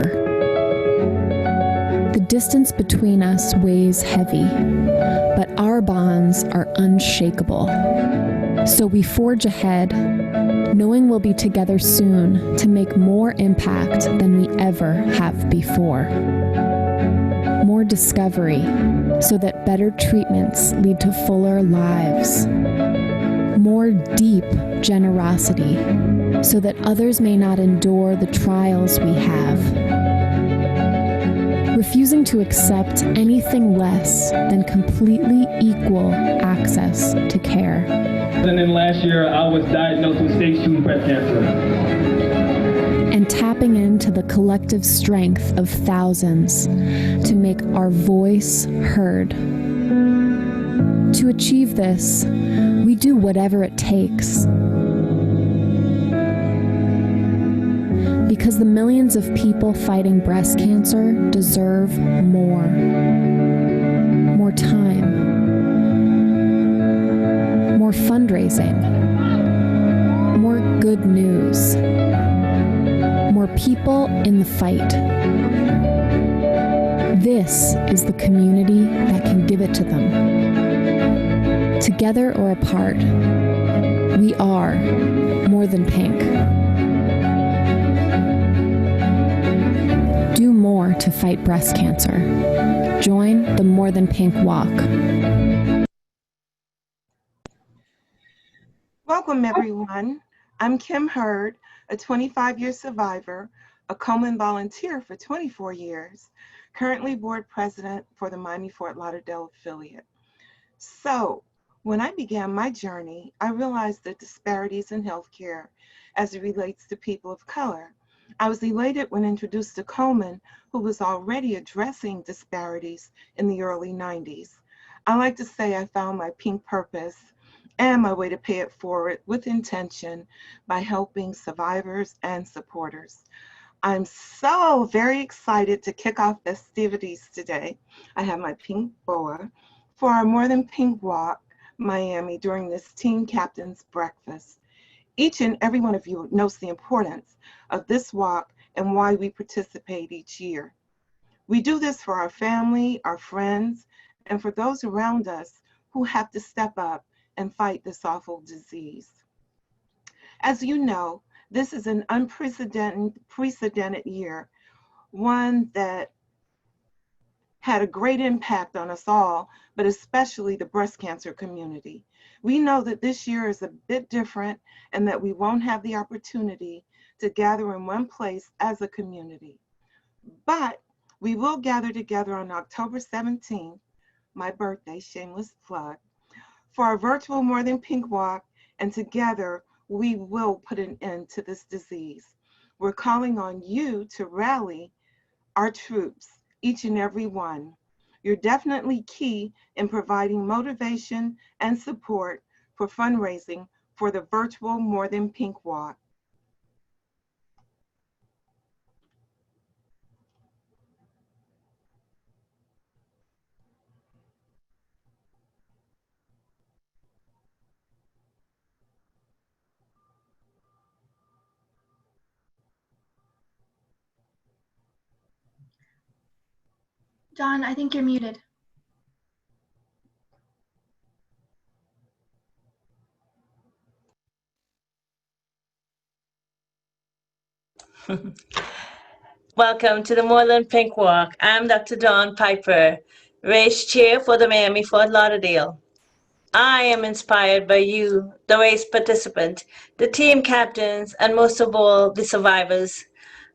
ever. The distance between us weighs heavy, but our bonds are unshakable. So we forge ahead, knowing we'll be together soon to make more impact than we ever have before. More discovery, so that better treatments lead to fuller lives. More deep generosity, so that others may not endure the trials we have. Refusing to accept anything less than completely equal access to care. And then last year, I was diagnosed with stage 2 breast cancer. And tapping into the collective strength of thousands to make our voice heard. To achieve this, we do whatever it takes. Because the millions of people fighting breast cancer deserve more. More time. More fundraising. More good news. More people in the fight. This is the community that can give it to them. Together or apart, we are more than pink. Do more to fight breast cancer. Join the More Than Pink Walk. Welcome, everyone. I'm Kim Hurd, a 25-year survivor, a Komen volunteer for 24 years, currently board president for the Miami-Fort Lauderdale affiliate. So, when I began my journey, I realized the disparities in healthcare as it relates to people of color. I was elated when introduced to Komen, who was already addressing disparities in the early 90s. I like to say I found my pink purpose and my way to pay it forward with intention by helping survivors and supporters. I'm so very excited to kick off festivities today. I have my pink boa for our More Than Pink Walk Miami during this Team Captain's Breakfast. Each and every one of you knows the importance of this walk and why we participate each year. We do this for our family, our friends, and for those around us who have to step up and fight this awful disease. As you know, this is an unprecedented year, one that had a great impact on us all, but especially the breast cancer community. We know that this year is a bit different and that we won't have the opportunity to gather in one place as a community. But we will gather together on October 17th, my birthday, shameless plug, for our virtual More Than Pink Walk, and together we will put an end to this disease. We're calling on you to rally our troops, each and every one. You're definitely key in providing motivation and support for fundraising for the virtual More Than Pink Walk. John, I think you're muted. Welcome to the More Than Pink Walk. I'm Dr. Dawn Piper, race chair for the Miami-Fort Lauderdale. I am inspired by you, the race participant, the team captains, and most of all, the survivors.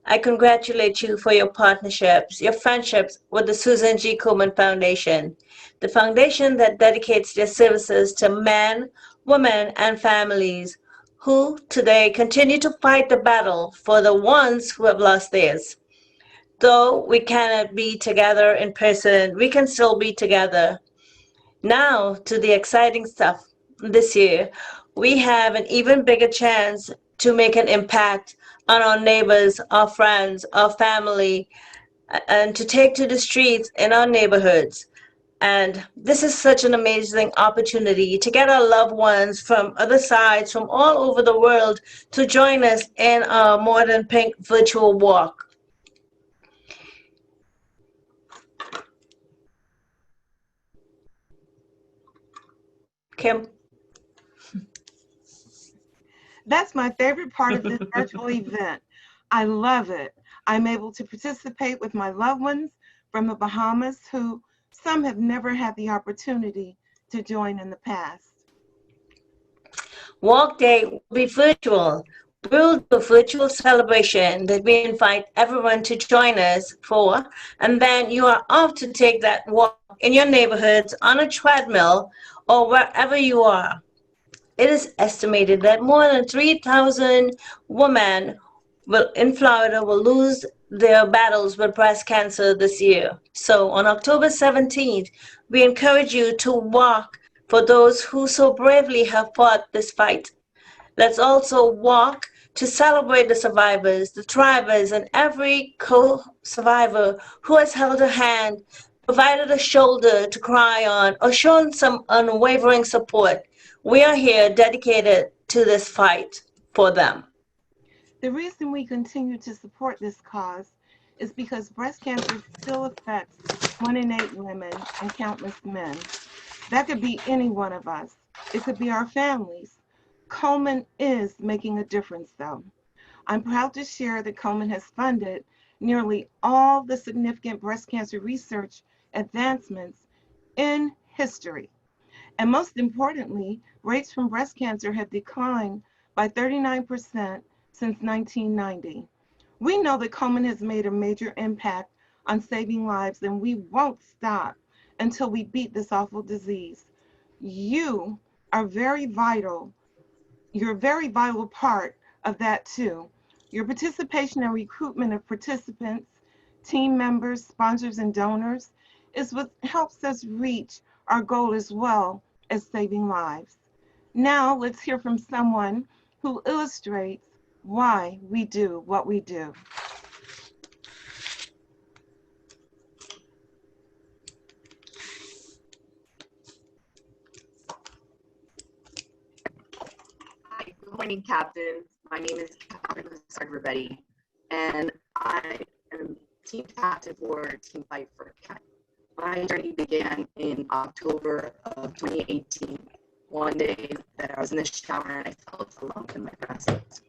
I congratulate you for your partnerships, your friendships with the Susan G. Komen Foundation, the foundation that dedicates their services to men, women, and families who today continue to fight the battle for the ones who have lost theirs. Though we cannot be together in person, we can still be together. Now to the exciting stuff. This year, we have an even bigger chance to make an impact on our neighbors, our friends, our family, and to take to the streets in our neighborhoods. And this is such an amazing opportunity to get our loved ones from other sides, from all over the world, to join us in our More Than Pink virtual walk. Kim. That's my favorite part of this virtual event. I love it. I'm able to participate with my loved ones from the Bahamas who some have never had the opportunity to join in the past. Walk Day will be virtual. We'll do a virtual celebration that we invite everyone to join us for, and then you are off to take that walk in your neighborhoods on a treadmill or wherever you are. It is estimated that more than 3,000 women in Florida will lose their battles with breast cancer this year. So on October 17th, we encourage you to walk for those who so bravely have fought this fight. Let's also walk to celebrate the survivors, the thrivers, and every co-survivor who has held a hand, provided a shoulder to cry on, or shown some unwavering support. We are here dedicated to this fight for them. The reason we continue to support this cause is because breast cancer still affects 1 in 8 women and countless men. That could be any one of us. It could be our families. Komen is making a difference, though. I'm proud to share that Komen has funded nearly all the significant breast cancer research advancements in history. And most importantly, rates from breast cancer have declined by 39% since 1990. We know that Komen has made a major impact on saving lives, and we won't stop until we beat this awful disease. You are very vital. You're a very vital part of that too. Your participation and recruitment of participants, team members, sponsors, and donors is what helps us reach our goal as well as saving lives. Now let's hear from someone who illustrates why we do what we do. Hi, good morning, captains. My name is Captain Sargrebetti, and I am team captain for Team Fight for Cat. My journey began in October of 2018. One day that I was in the shower and I felt a lump in my breast.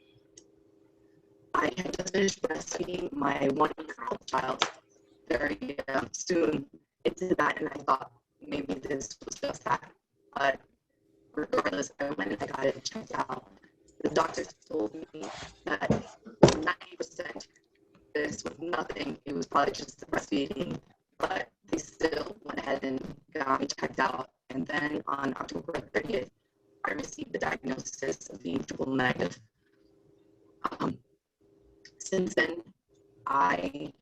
I had just finished breastfeeding my 1-year-old child very soon into that, and I thought maybe this was just that. But regardless, I went and I got it checked out. The doctors told me that 90% this was nothing. It was probably just the breastfeeding, but they still went ahead and got me checked out. And then on October 30th, I received the diagnosis of being triple negative. Since then, I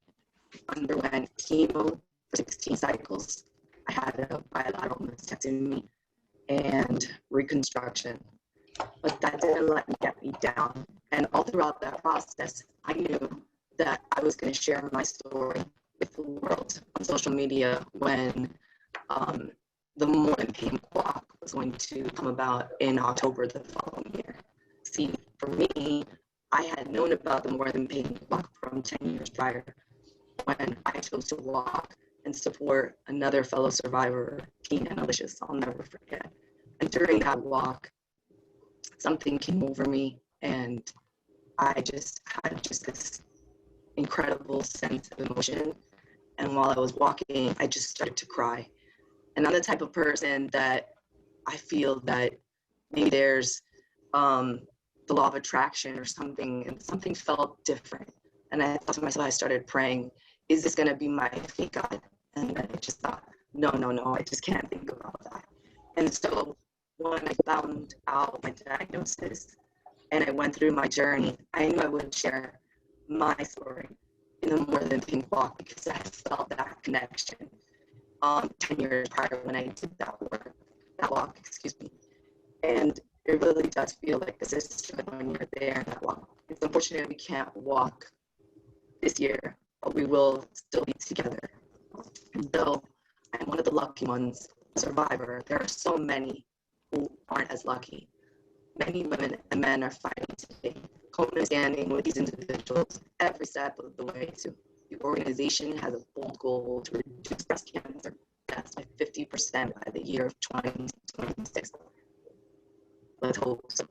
underwent chemo for 16 cycles. I had a bilateral mastectomy and reconstruction, but that didn't let me get me down. And all throughout that process, I knew that I was going to share my story with the world on social media when the More Than Pain Walk was going to come about in October the following year. See, for me, I had known about the More Than Pain Walk from 10 years prior when I chose to walk and support another fellow survivor, Tina Malicious, I'll never forget. And during that walk, something came over me and I just had this incredible sense of emotion. And while I was walking, I just started to cry. And I'm the type of person that I feel that maybe there's the law of attraction or something, and something felt different. And I thought to myself, I started praying, is this gonna be my fate, God? And I just thought, no, I just can't think about that. And so when I found out my diagnosis and I went through my journey, I knew I would share my story in the More Than Pain Walk because I felt that connection 10 years prior when I did that walk, and it really does feel like a sister when you're there in that walk. It's unfortunate we can't walk this year, but we will still be together. And though I'm one of the lucky ones, a survivor, there are so many who aren't as lucky. Many women and men are fighting today, co-standing with these individuals every step of the way to. The organization has a bold goal to reduce breast cancer deaths by 50% by the year of 2026. let's hope. So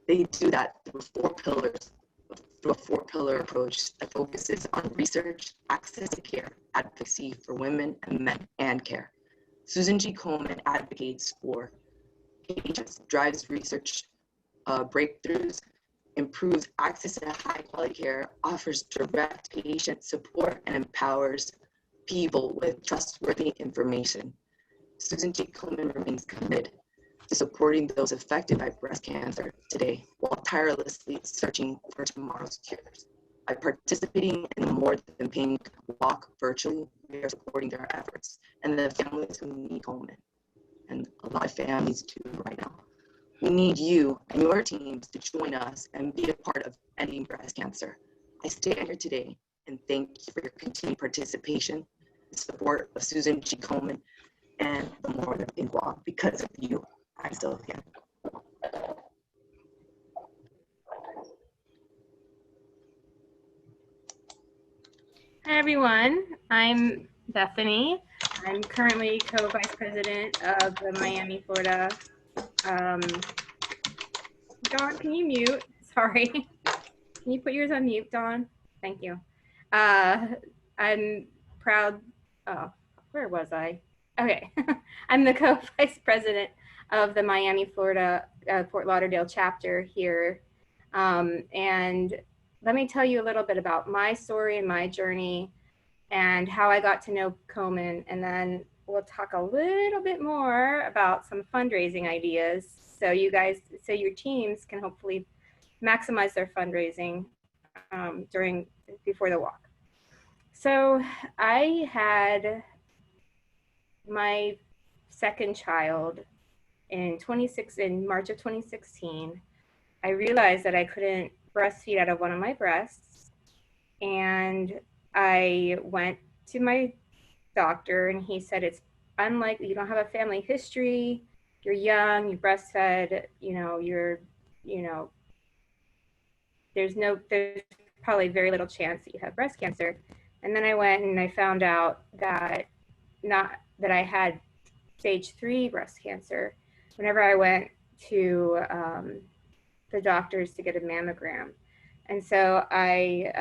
they do that through a four-pillar approach that focuses on research, access to care, advocacy for women and men, and care. Susan G. Komen advocates for patients, drives research breakthroughs, improves access to high-quality care, offers direct patient support, and empowers people with trustworthy information. Susan G. Komen remains committed to supporting those affected by breast cancer today while tirelessly searching for tomorrow's cures. By participating in the More Than Pink Walk virtually, we are supporting their efforts and the families who need Komen, and a lot of families too right now. We need you and your teams to join us and be a part of ending breast cancer. I stand here today and thank you for your continued participation and support of Susan G. Komen and the More Than Pink Walk. Because of you, I'm still here. Hi everyone, I'm Bethany. I'm currently co-vice president of the Miami, Florida. Dawn, can you mute? Sorry. Can you put yours on mute, Dawn? Thank you. I'm proud, oh, where was I? Okay, I'm the co-vice president of the Miami, Florida, Fort Lauderdale chapter here. And let me tell you a little bit about my story and my journey and how I got to know Komen, and then we'll talk a little bit more about some fundraising ideas so you guys, so your teams can hopefully maximize their fundraising before the walk. So I had my second child in March of 2016. I realized that I couldn't breastfeed out of one of my breasts, and I went to my doctor and he said, it's unlikely, you don't have a family history, you're young, you breastfed, there's probably very little chance that you have breast cancer. And then I went and I found out that I had stage 3 breast cancer whenever I went to the doctors to get a mammogram. And so I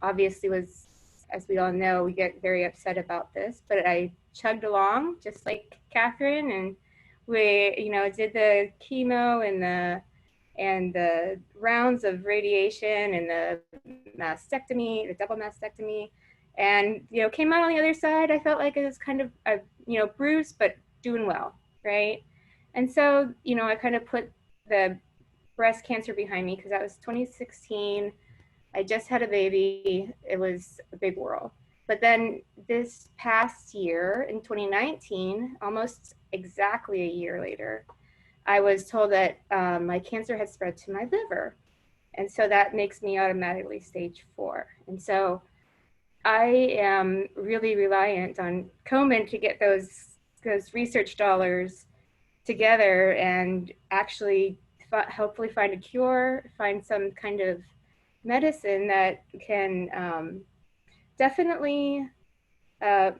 obviously was, as we all know, we get very upset about this, but I chugged along just like Catherine, and we, did the chemo and the rounds of radiation and the mastectomy, the double mastectomy, and came out on the other side. I felt like it was kind of bruised, but doing well, right? And so I kind of put the breast cancer behind me because that was 2016. I just had a baby. It was a big whirl. But then this past year in 2019, almost exactly a year later, I was told that my cancer had spread to my liver. And so that makes me automatically stage 4. And so I am really reliant on Komen to get those research dollars together and actually hopefully find a cure, find some kind of medicine that can definitely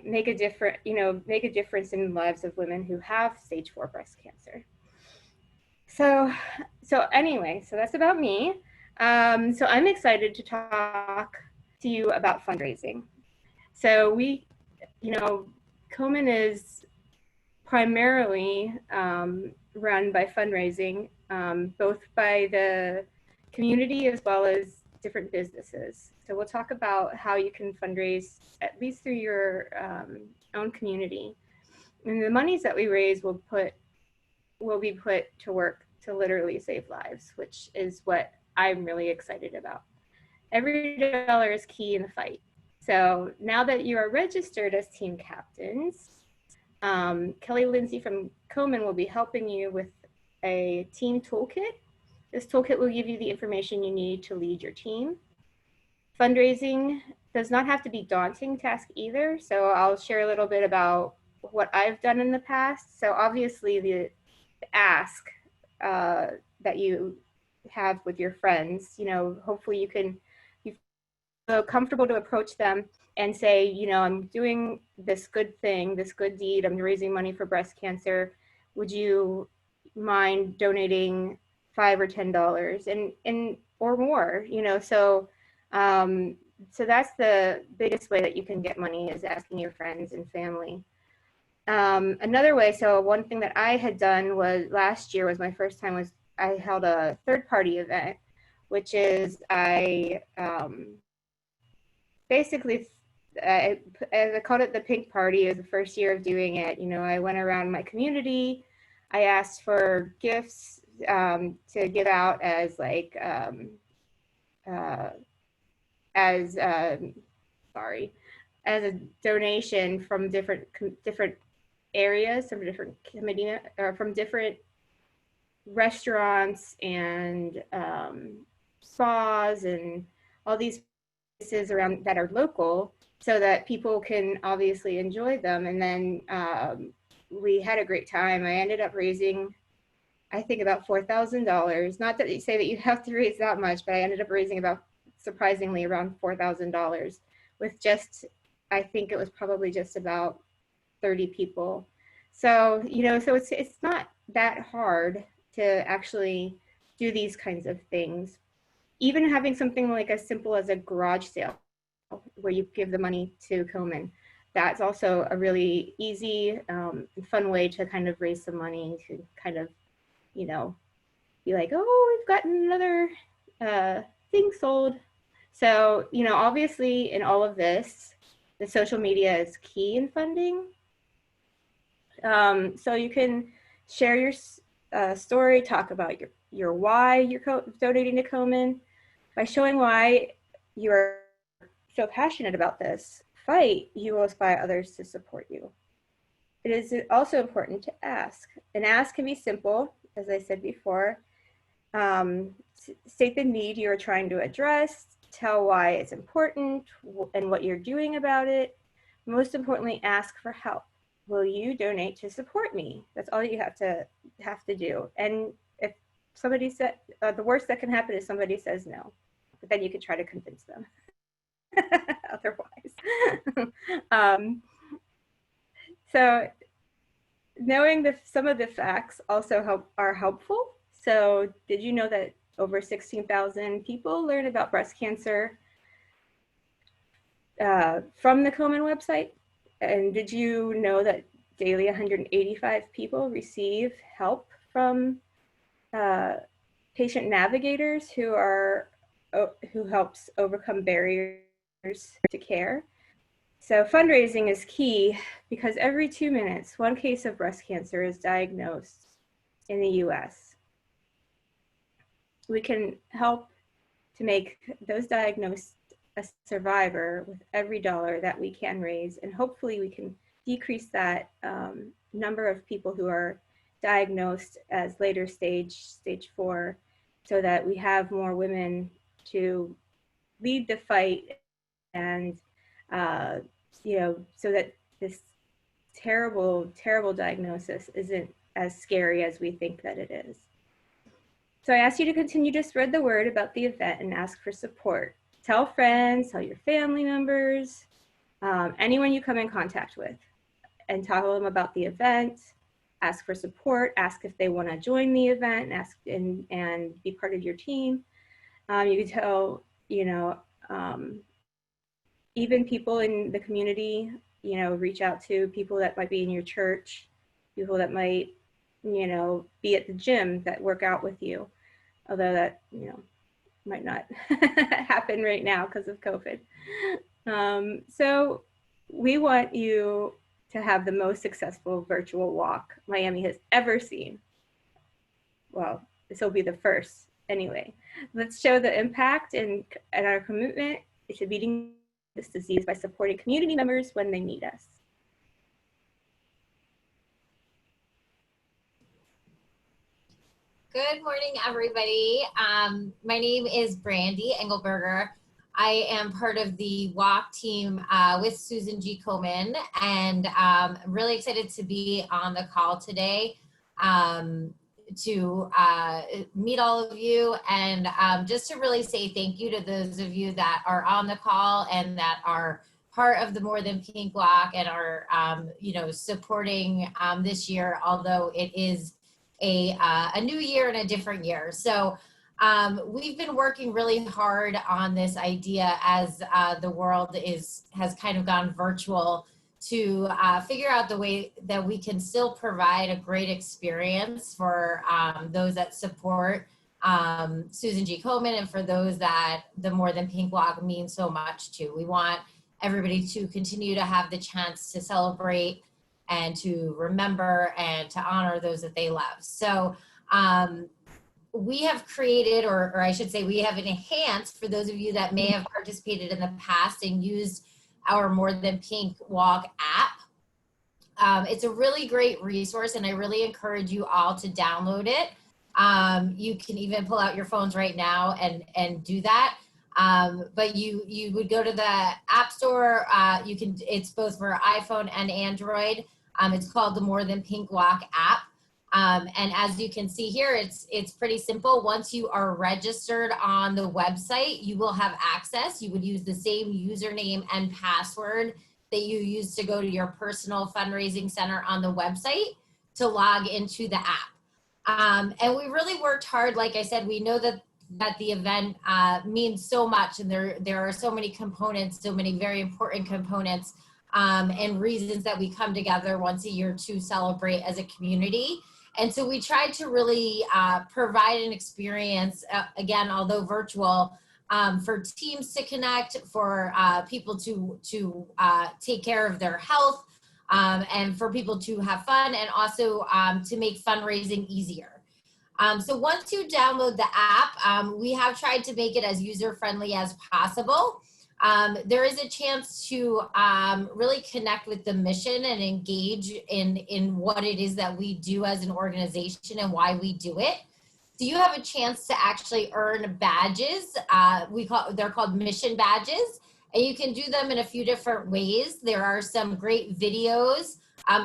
make a difference in the lives of women who have stage 4 breast cancer. So anyway, so that's about me. So I'm excited to talk to you about fundraising. So Komen is primarily run by fundraising, both by the community as well as different businesses. So we'll talk about how you can fundraise at least through your own community. And the monies that we raise will be put to work to literally save lives, which is what I'm really excited about. Every dollar is key in the fight. So now that you are registered as team captains, Kelly Lindsay from Komen will be helping you with a team toolkit. This toolkit will give you the information you need to lead your team. Fundraising does not have to be a daunting task either. So I'll share a little bit about what I've done in the past. So obviously the ask that you have with your friends, hopefully you feel comfortable to approach them and say, I'm doing this good thing, this good deed. I'm raising money for breast cancer. Would you mind donating $5 or $10 and or more, you know. So so that's the biggest way that you can get money, is asking your friends and family. Another way, so one thing that I had done was last year was my first time, was I held a third-party event, which is I basically, I called it the Pink Party. It was the first year of doing it. You know, I went around my community. I asked for gifts to give out as like, as a donation from different areas, from different committee, or from different restaurants and spas and all these places around that are local, so that people can obviously enjoy them. And then we had a great time. I ended up raising, I think, about $4,000. Not that you say that you have to raise that much, but I ended up raising about, surprisingly, around $4,000 with just, I think it was probably just about 30 people. So, you know, so it's not that hard to actually do these kinds of things. Even having something like as simple as a garage sale where you give the money to Komen, that's also a really easy, fun way to kind of raise some money, to kind of, you know, be like, oh, we've gotten another thing sold. So, you know, obviously in all of this, the social media is key in funding. So you can share your story, talk about your why you're donating to Komen. By showing why you are so passionate about this fight, you will inspire others to support you. It is also important to ask. An ask can be simple, as I said before. State the need you're trying to address, tell why it's important and what you're doing about it. Most importantly, ask for help. Will you donate to support me? That's all you have to do. And if somebody said, the worst that can happen is somebody says no, but then you can try to convince them otherwise. So knowing some of the facts also are helpful. So did you know that over 16,000 people learn about breast cancer from the Komen website? And did you know that daily 185 people receive help from patient navigators who helps overcome barriers to care? So fundraising is key, because every 2 minutes, one case of breast cancer is diagnosed in the US. We can help to make those diagnosed a survivor with every dollar that we can raise, and hopefully we can decrease that number of people who are diagnosed as later stage 4, so that we have more women to lead the fight, and you know, so that this terrible diagnosis isn't as scary as we think that it is. So I ask you to continue to spread the word about the event and ask for support. Tell friends, tell your family members, anyone you come in contact with, and tell them about the event. Ask for support. Ask if they want to join the event, and be part of your team. You can tell, you know, even people in the community, you know, reach out to people that might be in your church, people that might, you know, be at the gym that work out with you, although that, you know, might not happen right now because of COVID. So we want you to have the most successful virtual walk Miami has ever seen. Well, this will be the first anyway. Let's show the impact and our commitment to beating this disease by supporting community members when they need us. Good morning, everybody. My name is Brandy Engelberger. I am part of the walk team with Susan G. Komen, and I'm really excited to be on the call today to meet all of you, and just to really say thank you to those of you that are on the call and that are part of the More Than Pink Walk and are you know, supporting this year, although it is a new year and a different year. So we've been working really hard on this idea as the world has kind of gone virtual to figure out the way that we can still provide a great experience for those that support Susan G. Komen, and for those that the More Than Pink Walk means so much to. We want everybody to continue to have the chance to celebrate and to remember and to honor those that they love. So we have created, or I should say we have enhanced, for those of you that may have participated in the past and used our More Than Pink Walk app. It's a really great resource, and I really encourage you all to download it. You can even pull out your phones right now and do that. But you would go to the App Store. It's both for iPhone and Android. It's called the More Than Pink Walk app. And as you can see here, it's pretty simple. Once you are registered on the website, you will have access. You would use the same username and password that you use to go to your personal fundraising center on the website to log into the app. And we really worked hard. Like I said, we know that the event means so much, and there are so many components, so many very important components and reasons that we come together once a year to celebrate as a community. And so we tried to really provide an experience, again, although virtual, for teams to connect, for people to take care of their health, and for people to have fun, and also to make fundraising easier. So once you download the app, we have tried to make it as user-friendly as possible. There is a chance to really connect with the mission and engage in what it is that we do as an organization and why we do it. So you have a chance to actually earn badges. They're called mission badges, and you can do them in a few different ways. There are some great videos,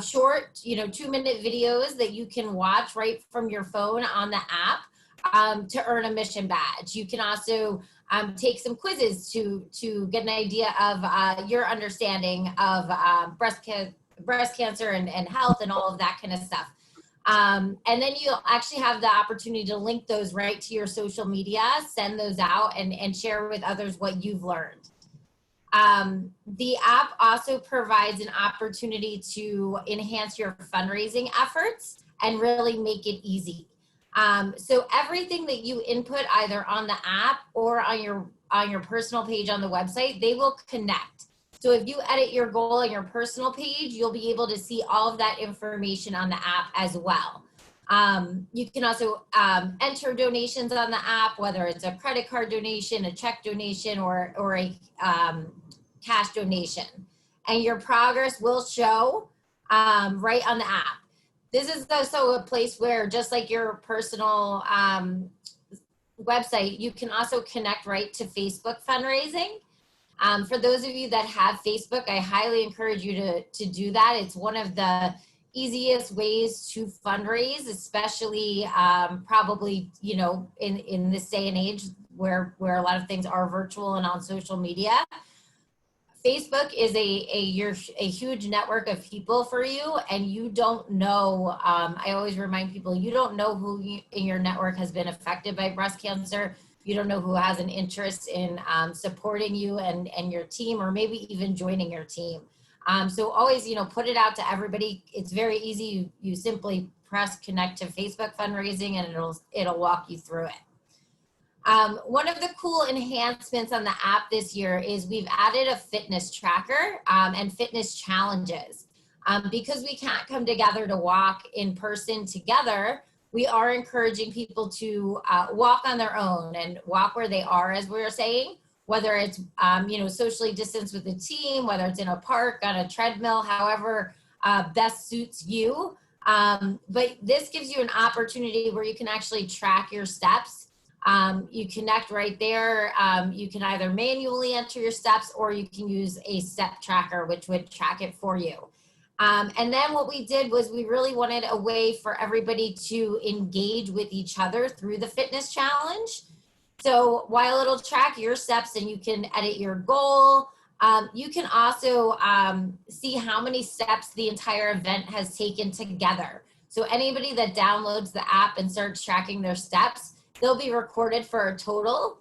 short, 2-minute videos that you can watch right from your phone on the app to earn a mission badge. You can also take some quizzes to get an idea of your understanding of breast cancer and health and all of that kind of stuff. And then you'll actually have the opportunity to link those right to your social media, send those out, and share with others what you've learned. The app also provides an opportunity to enhance your fundraising efforts and really make it easy. So everything that you input either on the app or on your personal page on the website, they will connect. So if you edit your goal on your personal page, you'll be able to see all of that information on the app as well. You can also enter donations on the app, whether it's a credit card donation, a check donation, or a cash donation. And your progress will show right on the app. This is also a place where, just like your personal website, you can also connect right to Facebook fundraising. For those of you that have Facebook, I highly encourage you to do that. It's one of the easiest ways to fundraise, especially probably, in this day and age where a lot of things are virtual and on social media. Facebook is a huge network of people for you, and you don't know, I always remind people, you don't know who in your network has been affected by breast cancer. You don't know who has an interest in supporting you and your team, or maybe even joining your team. So always, put it out to everybody. It's very easy. You simply press connect to Facebook fundraising, and it'll walk you through it. One of the cool enhancements on the app this year is we've added a fitness tracker and fitness challenges. Because we can't come together to walk in person together, we are encouraging people to walk on their own and walk where they are, as we were saying, whether it's, socially distanced with the team, whether it's in a park, on a treadmill, however best suits you. But this gives you an opportunity where you can actually track your steps. You connect right there. You can either manually enter your steps, or you can use a step tracker, which would track it for you. And then what we did was we really wanted a way for everybody to engage with each other through the fitness challenge. So while it'll track your steps and you can edit your goal, you can also see how many steps the entire event has taken together. So anybody that downloads the app and starts tracking their steps, they'll be recorded for a total.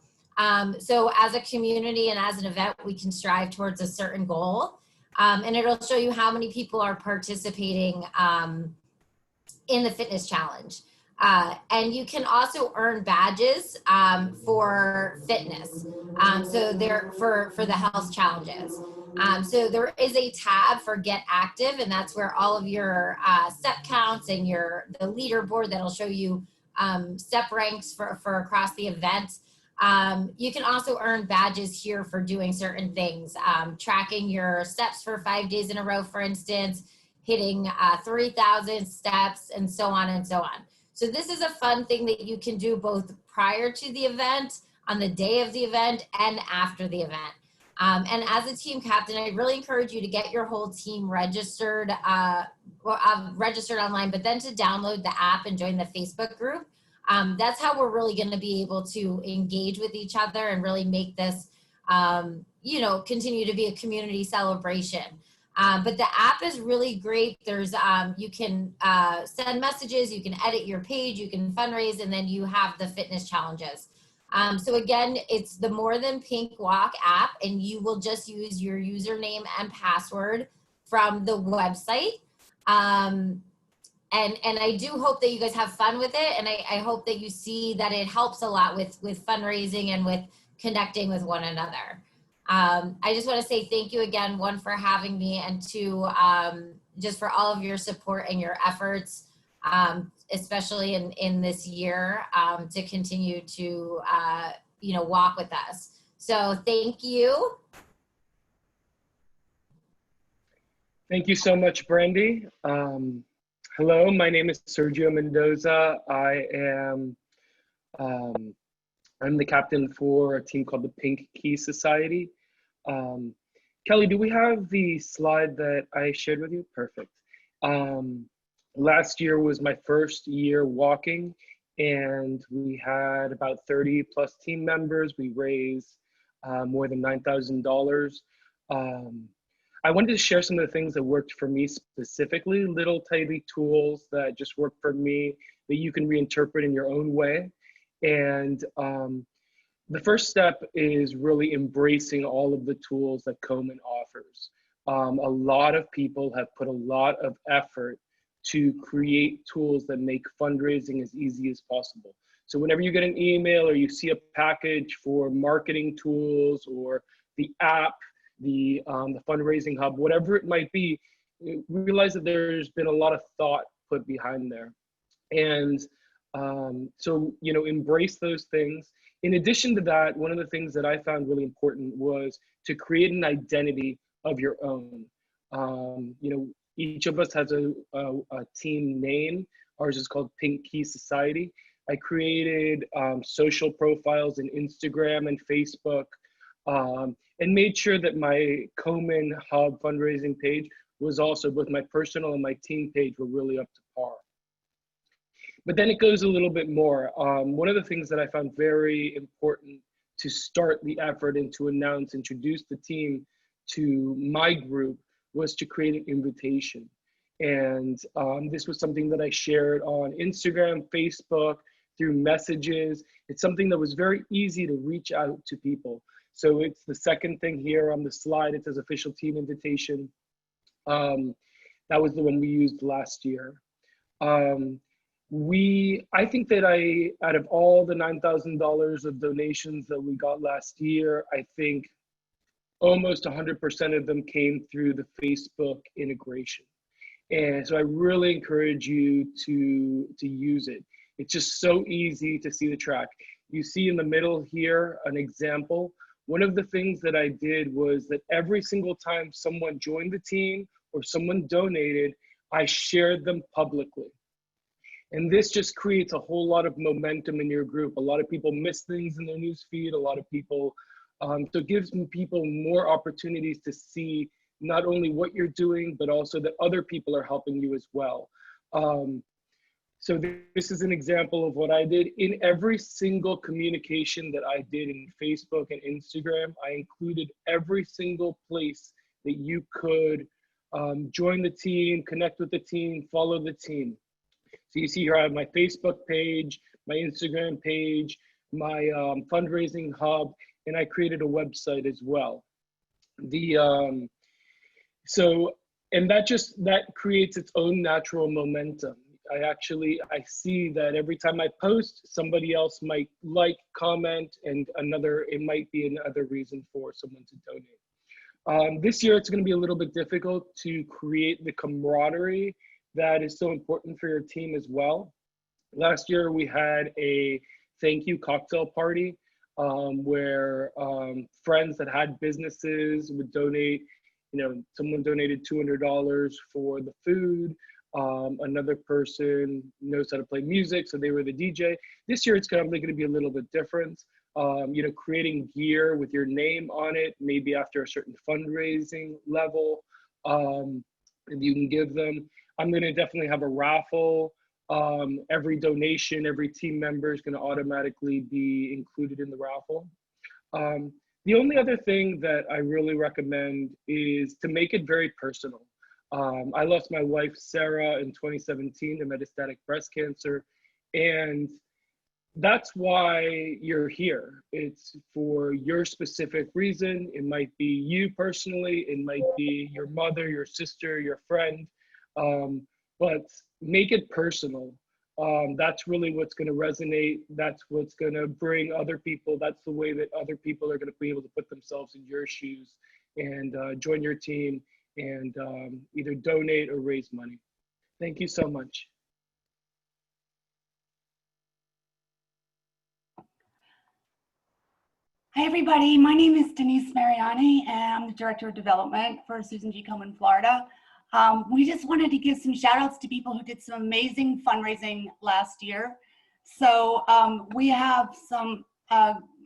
So as a community and as an event, we can strive towards a certain goal. And it'll show you how many people are participating in the fitness challenge. And you can also earn badges for fitness. So they're for the health challenges. So there is a tab for Get Active, and that's where all of your step counts and the leaderboard that'll show you step ranks for across the event. You can also earn badges here for doing certain things, tracking your steps for 5 days in a row, for instance, hitting 3,000 steps, and so on and so on. So this is a fun thing that you can do both prior to the event, on the day of the event, and after the event. And as a team captain, I really encourage you to get your whole team registered, registered online, but then to download the app and join the Facebook group. That's how we're really going to be able to engage with each other and really make this, continue to be a community celebration. But the app is really great. There's, you can send messages, you can edit your page, you can fundraise, and then you have the fitness challenges. So again, it's the More Than Pink Walk app, and you will just use your username and password from the website. And I do hope that you guys have fun with it. And I hope that you see that it helps a lot with fundraising and with connecting with one another. I just want to say thank you again, one, for having me, and two, just for all of your support and your efforts, especially in this year, to continue to, walk with us. So thank you. Thank you so much, Brandy. Hello, my name is Sergio Mendoza. I'm the captain for a team called the Pink Key Society. Kelly, do we have the slide that I shared with you? Perfect. Last year was my first year walking, and we had about 30 plus team members. We raised more than $9,000. I wanted to share some of the things that worked for me specifically, little tiny tools that just work for me that you can reinterpret in your own way. And the first step is really embracing all of the tools that Komen offers. A lot of people have put a lot of effort to create tools that make fundraising as easy as possible. So whenever you get an email or you see a package for marketing tools or the app, the fundraising hub, whatever it might be, realize that there's been a lot of thought put behind there. And so, embrace those things. In addition to that, one of the things that I found really important was to create an identity of your own. Each of us has a team name. Ours is called Pink Key Society. I created social profiles in Instagram and Facebook, and made sure that my Komen Hub fundraising page was also, both my personal and my team page were really up to par. But then it goes a little bit more. One of the things that I found very important to start the effort and to introduce the team to my group was to create an invitation. And this was something that I shared on Instagram, Facebook, through messages. It's something that was very easy to reach out to people. So it's the second thing here on the slide. It says official team invitation. That was the one we used last year. I think that out of all the $9,000 of donations that we got last year, I think almost 100% of them came through the Facebook integration. And so I really encourage you to use it. It's just so easy to see the track. You see in the middle here an example. One of the things that I did was that every single time someone joined the team or someone donated, I shared them publicly. And this just creates a whole lot of momentum in your group. A lot of people miss things in their news feed. A lot of people, so it gives people more opportunities to see not only what you're doing, but also that other people are helping you as well. So this is an example of what I did. In every single communication that I did in Facebook and Instagram, I included every single place that you could join the team, connect with the team, follow the team. So you see here I have my Facebook page, my Instagram page, my fundraising hub, and I created a website as well. And that creates its own natural momentum. I see that every time I post, somebody else might like, comment, and it might be another reason for someone to donate. This year, it's going to be a little bit difficult to create the camaraderie that is so important for your team as well. Last year, we had a thank you cocktail party where friends that had businesses would donate. Someone donated $200 for the food. Another person knows how to play music, so they were the DJ. This year, it's going to be a little bit different. Creating gear with your name on it, maybe after a certain fundraising level, you can give them. I'm going to definitely have a raffle. Every donation, every team member is going to automatically be included in the raffle. The only other thing that I really recommend is to make it very personal. I lost my wife, Sarah, in 2017 to metastatic breast cancer. And that's why you're here. It's for your specific reason. It might be you personally. It might be your mother, your sister, your friend. But make it personal. That's really what's going to resonate. That's what's going to bring other people. That's the way that other people are going to be able to put themselves in your shoes and join your team and either donate or raise money. Thank you so much. Hi, everybody. My name is Denise Mariani, and I'm the Director of Development for Susan G. Komen, Florida. We just wanted to give some shout outs to people who did some amazing fundraising last year. So we have some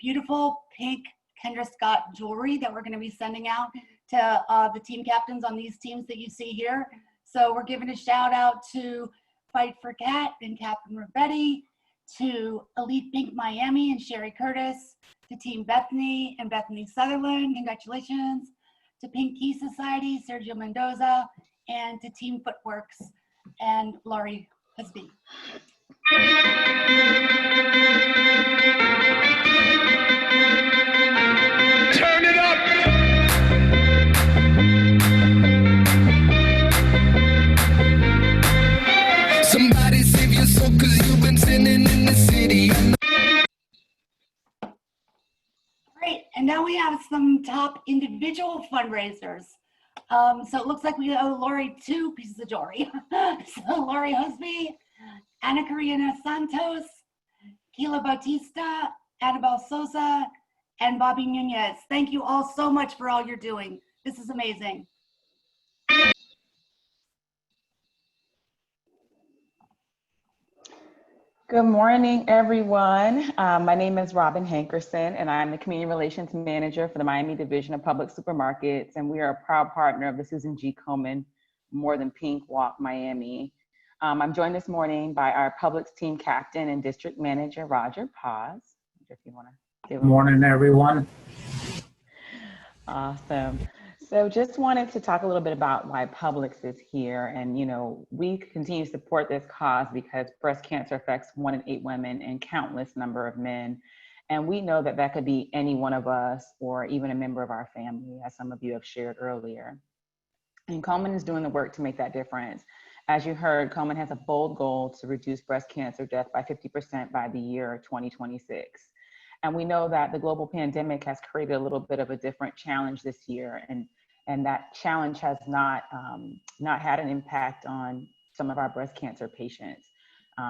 beautiful pink Kendra Scott jewelry that we're going to be sending out to the team captains on these teams that you see here. So we're giving a shout out to Fight for Cat and Captain Ravetti, to Elite Pink Miami and Sherry Curtis, to Team Bethany and Bethany Sutherland, congratulations, to Pink Key Society, Sergio Mendoza, and to Team Footworks and Laurie Husby. Turn it up! Somebody save your soul, 'cause you've been sinning in the city. Great, and now we have some top individual fundraisers. So it looks like we owe Lori 2 pieces of jewelry. So Laurie Husby, Ana Karina Santos, Keila Bautista, Annabelle Sosa, and Bobby Nunez. Thank you all so much for all you're doing. This is amazing. Good morning, everyone. My name is Robin Hankerson, and I'm the Community Relations Manager for the Miami Division of Public Supermarkets, and we are a proud partner of the Susan G. Komen More Than Pink Walk Miami. I'm joined this morning by our Publix team captain and district manager, Roger Paz. If you want to give Good morning, everyone. Awesome. So just wanted to talk a little bit about why Publix is here. And, we continue to support this cause because breast cancer affects 1 in 8 women and countless number of men. And we know that that could be any one of us or even a member of our family, as some of you have shared earlier. And Komen is doing the work to make that difference. As you heard, Komen has a bold goal to reduce breast cancer death by 50% by the year 2026. And we know that the global pandemic has created a little bit of a different challenge this year. And that challenge has not had an impact on some of our breast cancer patients.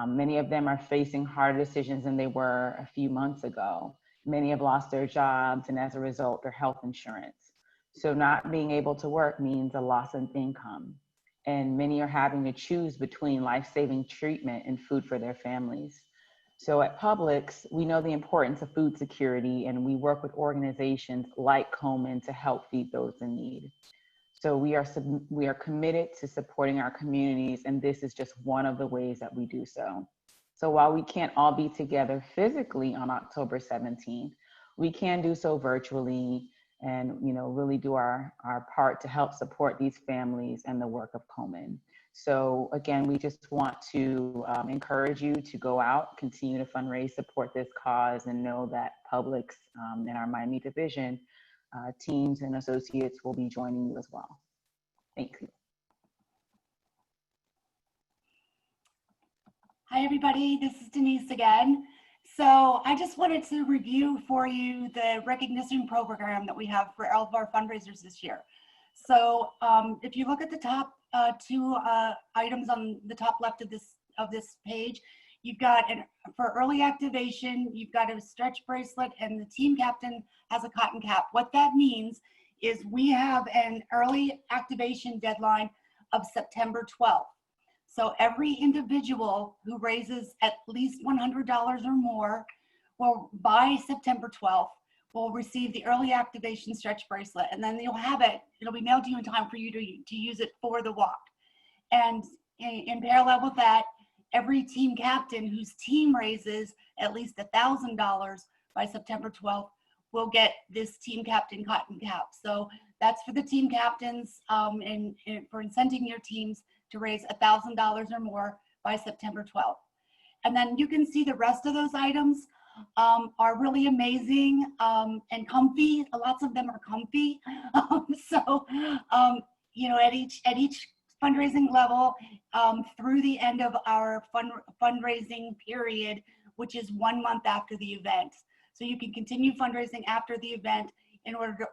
Many of them are facing harder decisions than they were a few months ago. Many have lost their jobs and as a result, their health insurance. So not being able to work means a loss of income. And many are having to choose between life-saving treatment and food for their families. So at Publix, we know the importance of food security, and we work with organizations like Komen to help feed those in need. So we are committed to supporting our communities, and this is just one of the ways that we do so. So while we can't all be together physically on October 17th, we can do so virtually, and, you know, really do our part to help support these families and the work of Komen. So again, we just want to encourage you to go out, continue to fundraise, support this cause, and know that Publix and our Miami division teams and associates will be joining you as well. Thank you. Hi, everybody. This is Denise again. So I just wanted to review for you the recognition program that we have for all of our fundraisers this year. So if you look at the top two items on the top left of this page, you've got for early activation, you've got a stretch bracelet, and the team captain has a cotton cap. What that means is we have an early activation deadline of September 12th. So every individual who raises at least $100 or more will, by September 12th, will receive the early activation stretch bracelet, and then you'll have it. It'll be mailed to you in time for you to use it for the walk. And in parallel with that, every team captain whose team raises at least $1,000 by September 12th will get this team captain cotton cap. So that's for the team captains and for incenting your teams to raise $1,000 or more by September 12th. And then you can see the rest of those items are really amazing and comfy. Lots of them are comfy. You know, at each fundraising level through the end of our fundraising period, which is 1 month after the event. So you can continue fundraising after the event in order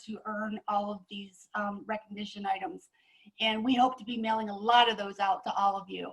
to earn all of these recognition items. And we hope to be mailing a lot of those out to all of you.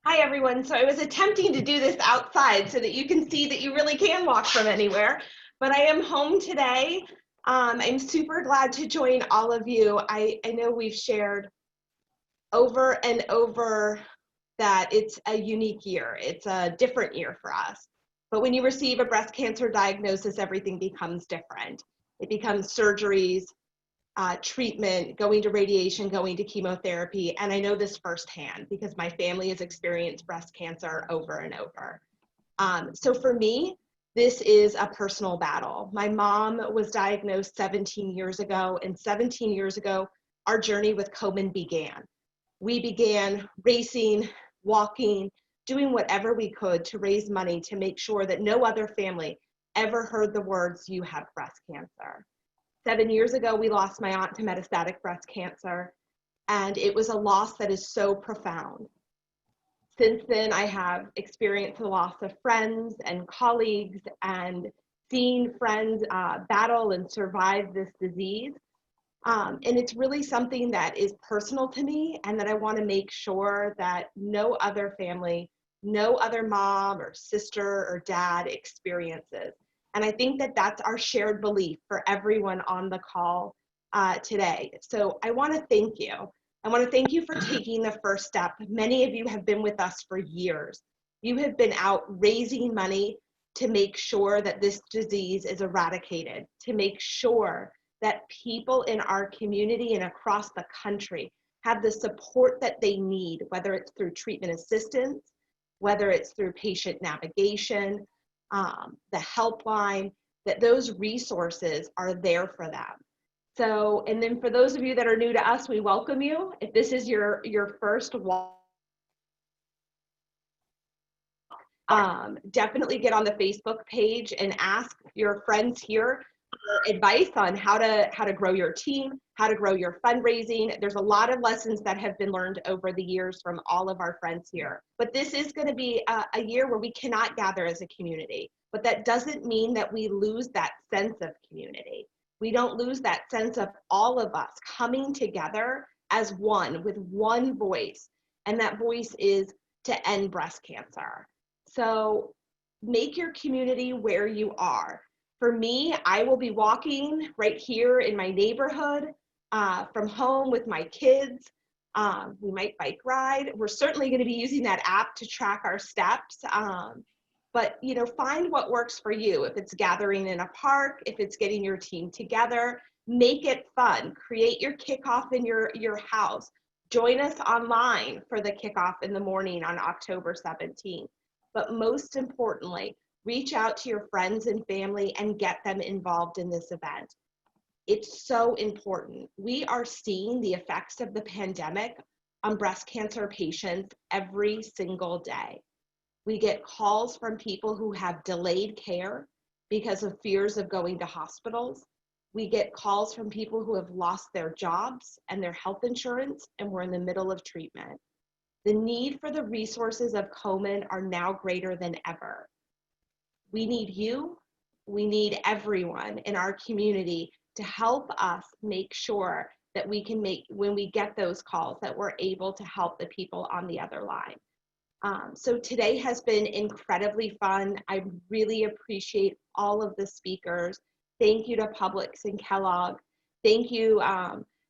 Hi everyone. So I was attempting to do this outside so that you can see that you really can walk from anywhere, but I am home today. I'm super glad to join all of you. I know we've shared over and over that it's a unique year. It's a different year for us. But when you receive a breast cancer diagnosis, everything becomes different. It becomes surgeries, treatment, going to radiation, going to chemotherapy. And I know this firsthand because my family has experienced breast cancer over and over. So for me, this is a personal battle. My mom was diagnosed 17 years ago, and 17 years ago, our journey with Komen began. We began racing, walking, doing whatever we could to raise money to make sure that no other family ever heard the words, "You have breast cancer." 7 years ago, we lost my aunt to metastatic breast cancer, and it was a loss that is so profound. Since then, I have experienced the loss of friends and colleagues and seen friends battle and survive this disease. And it's really something that is personal to me and that I want to make sure that no other family, no other mom or sister or dad experiences. And I think that that's our shared belief for everyone on the call today. So I want to thank you. I want to thank you for taking the first step. Many of you have been with us for years. You have been out raising money to make sure that this disease is eradicated, to make sure that people in our community and across the country have the support that they need, whether it's through treatment assistance, whether it's through patient navigation, the helpline, that those resources are there for them. So, and then for those of you that are new to us, we welcome you. If this is your first walk, definitely get on the Facebook page and ask your friends here for advice on how to grow your team, how to grow your fundraising. There's a lot of lessons that have been learned over the years from all of our friends here. But this is going to be a year where we cannot gather as a community. But that doesn't mean that we lose that sense of community. We don't lose that sense of all of us coming together as one with one voice. And that voice is to end breast cancer. So make your community where you are. For me, I will be walking right here in my neighborhood from home with my kids. We might bike ride. We're certainly going to be using that app to track our steps. But you know, find what works for you. If it's gathering in a park, if it's getting your team together, make it fun. Create your kickoff in your house. Join us online for the kickoff in the morning on October 17th. But most importantly, reach out to your friends and family and get them involved in this event. It's so important. We are seeing the effects of the pandemic on breast cancer patients every single day. We get calls from people who have delayed care because of fears of going to hospitals. We get calls from people who have lost their jobs and their health insurance, and we're in the middle of treatment. The need for the resources of Komen are now greater than ever. We need you, we need everyone in our community to help us make sure that we can when we get those calls, that we're able to help the people on the other line. So today has been incredibly fun. I really appreciate all of the speakers. Thank you to Publix and Kellogg. Thank you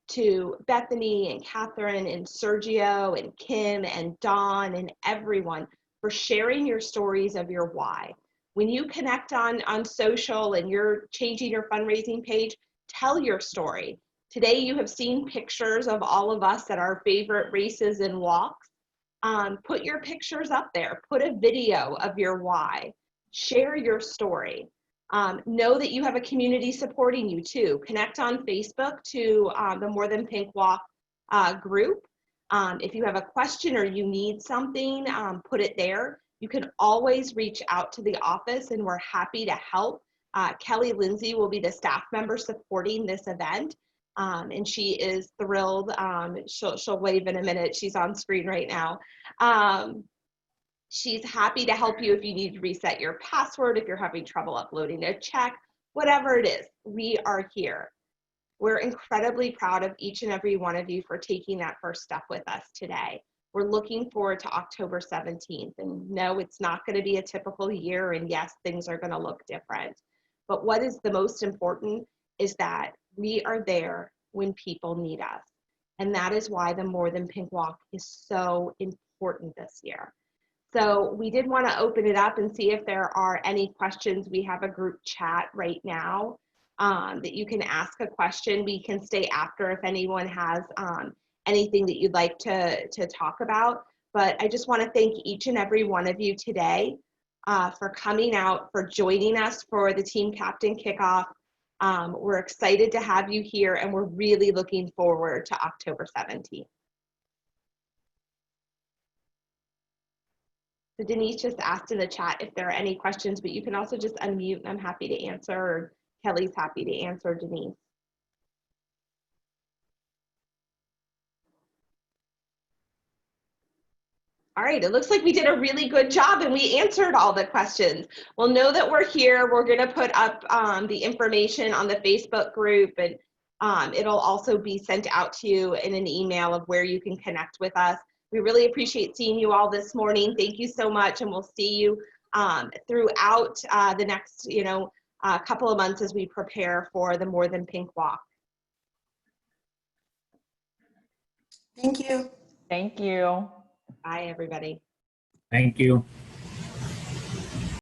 to Bethany and Catherine and Sergio and Kim and Dawn and everyone for sharing your stories of your why. When you connect on social and you're changing your fundraising page, tell your story. Today you have seen pictures of all of us at our favorite races and walks. Put your pictures up there. Put a video of your why. Share your story. Know that you have a community supporting you too. Connect on Facebook to the More Than Pink Walk group. If you have a question or you need something, put it there. You can always reach out to the office and we're happy to help. Kelly Lindsay will be the staff member supporting this event. And she is thrilled. She'll wave in a minute. She's on screen right now. She's happy to help you if you need to reset your password, if you're having trouble uploading a check, whatever it is, we are here. We're incredibly proud of each and every one of you for taking that first step with us today. We're looking forward to October 17th. And no, it's not going to be a typical year. And yes, things are going to look different. But what is the most important is that we are there when people need us. And that is why the More Than Pink Walk is so important this year. So we did want to open it up and see if there are any questions. We have a group chat right now that you can ask a question. We can stay after if anyone has anything that you'd like to talk about. But I just want to thank each and every one of you today for coming out, for joining us for the Team Captain Kickoff. We're excited to have you here and we're really looking forward to October 17th. So Denise just asked in the chat if there are any questions, but you can also just unmute and I'm happy to answer, or Kelly's happy to answer Denise. All right, it looks like we did a really good job and we answered all the questions. Well, know that we're here. We're gonna put up the information on the Facebook group, and it'll also be sent out to you in an email of where you can connect with us. We really appreciate seeing you all this morning. Thank you so much, and we'll see you throughout the next couple of months as we prepare for the More Than Pink Walk. Thank you. Thank you. Bye, everybody. Thank you.